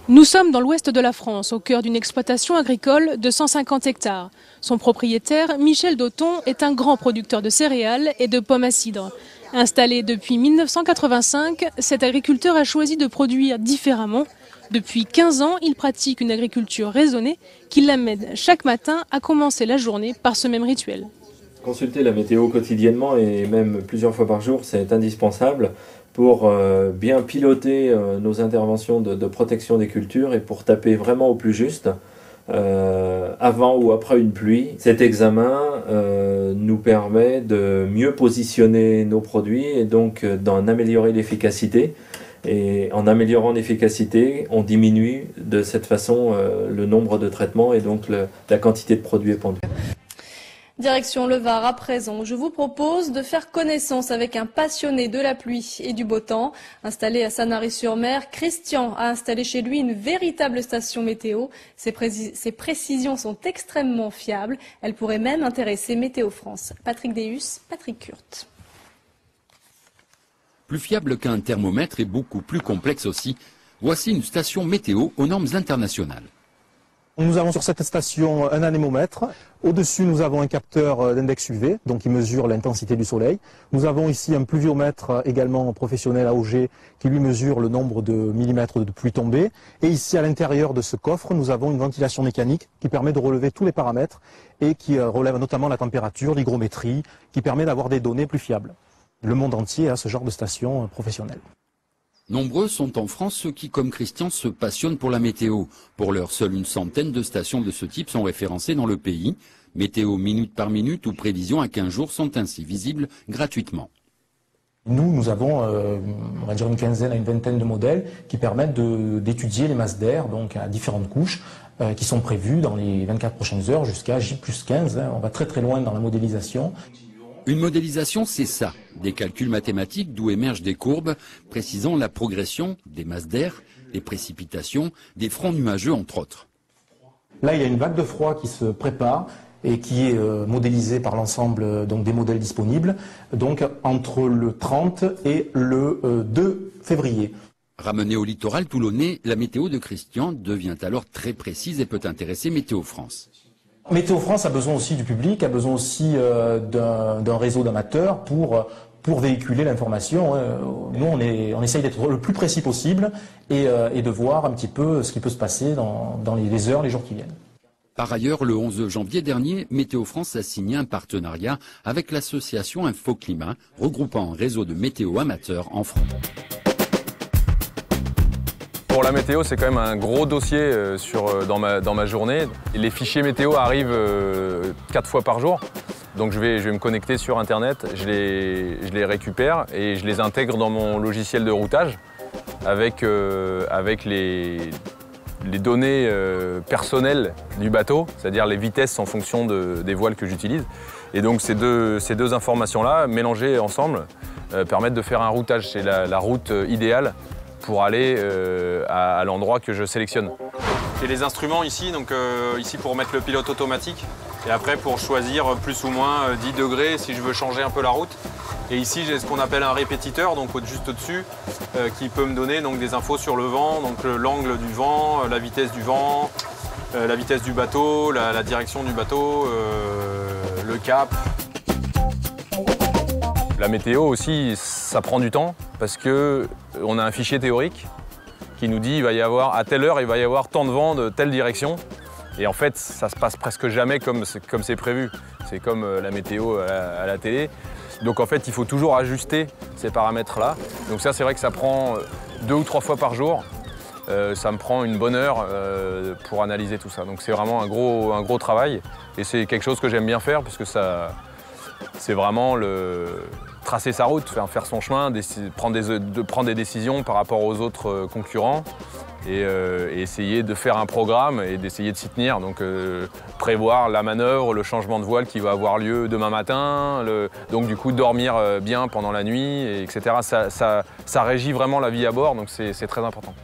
Nous sommes dans l'ouest de la France, au cœur d'une exploitation agricole de 150 hectares. Son propriétaire, Michel Dauton, est un grand producteur de céréales et de pommes à cidre. Installé depuis 1985, cet agriculteur a choisi de produire différemment. Depuis 15 ans, il pratique une agriculture raisonnée qui l'amène chaque matin à commencer la journée par ce même rituel. Consulter la météo quotidiennement et même plusieurs fois par jour, c'est indispensable pour bien piloter nos interventions de protection des cultures et pour taper vraiment au plus juste avant ou après une pluie. Cet examen nous permet de mieux positionner nos produits et donc d'en améliorer l'efficacité. Et en améliorant l'efficacité, on diminue de cette façon le nombre de traitements et donc la quantité de produits épandus. Direction le Var à présent. Je vous propose de faire connaissance avec un passionné de la pluie et du beau temps. Installé à Sanary-sur-Mer, Christian a installé chez lui une véritable station météo. Ses précisions sont extrêmement fiables. Elles pourraient même intéresser Météo France. Patrick Deus, Patrick Kurt. Plus fiable qu'un thermomètre et beaucoup plus complexe aussi. Voici une station météo aux normes internationales. Nous avons sur cette station un anémomètre. Au-dessus, nous avons un capteur d'index UV, donc qui mesure l'intensité du soleil. Nous avons ici un pluviomètre également professionnel AOG qui lui mesure le nombre de millimètres de pluie tombée. Et ici, à l'intérieur de ce coffre, nous avons une ventilation mécanique qui permet de relever tous les paramètres et qui relève notamment la température, l'hygrométrie, qui permet d'avoir des données plus fiables. Le monde entier a ce genre de station professionnelle. Nombreux sont en France ceux qui, comme Christian, se passionnent pour la météo. Pour l'heure, seule une centaine de stations de ce type sont référencées dans le pays. Météo minute par minute ou prévisions à 15 jours sont ainsi visibles gratuitement. Nous avons, on va dire une quinzaine à une vingtaine de modèles qui permettent d'étudier les masses d'air, donc à différentes couches, qui sont prévues dans les 24 prochaines heures jusqu'à J+15. On va très très loin dans la modélisation. Une modélisation, c'est ça, des calculs mathématiques d'où émergent des courbes précisant la progression des masses d'air, des précipitations, des fronts nuageux entre autres. Là, il y a une vague de froid qui se prépare et qui est modélisée par l'ensemble des modèles disponibles, donc entre le 30 et le 2 février. Ramenée au littoral toulonnais, la météo de Christian devient alors très précise et peut intéresser Météo France. Météo France a besoin aussi du public, a besoin aussi d'un réseau d'amateurs pour véhiculer l'information. Nous, on essaye d'être le plus précis possible et de voir un petit peu ce qui peut se passer dans les heures, les jours qui viennent. Par ailleurs, le 11 janvier dernier, Météo France a signé un partenariat avec l'association Infoclimat, regroupant un réseau de météo amateurs en France. Pour la météo, c'est quand même un gros dossier dans ma journée. Les fichiers météo arrivent 4 fois par jour. Donc je vais me connecter sur Internet, je les récupère et je les intègre dans mon logiciel de routage avec les données personnelles du bateau, c'est-à-dire les vitesses en fonction des voiles que j'utilise. Et donc ces deux informations-là, mélangées ensemble, permettent de faire un routage. C'est la route idéale pour aller à l'endroit que je sélectionne. J'ai les instruments ici, donc ici pour mettre le pilote automatique et après pour choisir plus ou moins 10 degrés si je veux changer un peu la route. Et ici j'ai ce qu'on appelle un répétiteur, donc juste au-dessus, qui peut me donner donc, des infos sur le vent, donc l'angle du vent, la vitesse du vent, la vitesse du bateau, la direction du bateau, le cap. La météo aussi, ça prend du temps parce qu'on a un fichier théorique qui nous dit à telle heure, il va y avoir tant de vent de telle direction. Et en fait, ça se passe presque jamais comme c'est prévu. C'est comme la météo à la télé. Donc en fait, il faut toujours ajuster ces paramètres-là. Donc ça, c'est vrai que ça prend 2 ou 3 fois par jour. Ça me prend une bonne heure pour analyser tout ça. Donc c'est vraiment un gros travail. Et c'est quelque chose que j'aime bien faire parce que c'est vraiment tracer sa route, faire son chemin, prendre des décisions par rapport aux autres concurrents et essayer de faire un programme et d'essayer de s'y tenir. Donc prévoir la manœuvre, le changement de voile qui va avoir lieu demain matin, donc du coup dormir bien pendant la nuit, etc. Ça régit vraiment la vie à bord, donc c'est très important.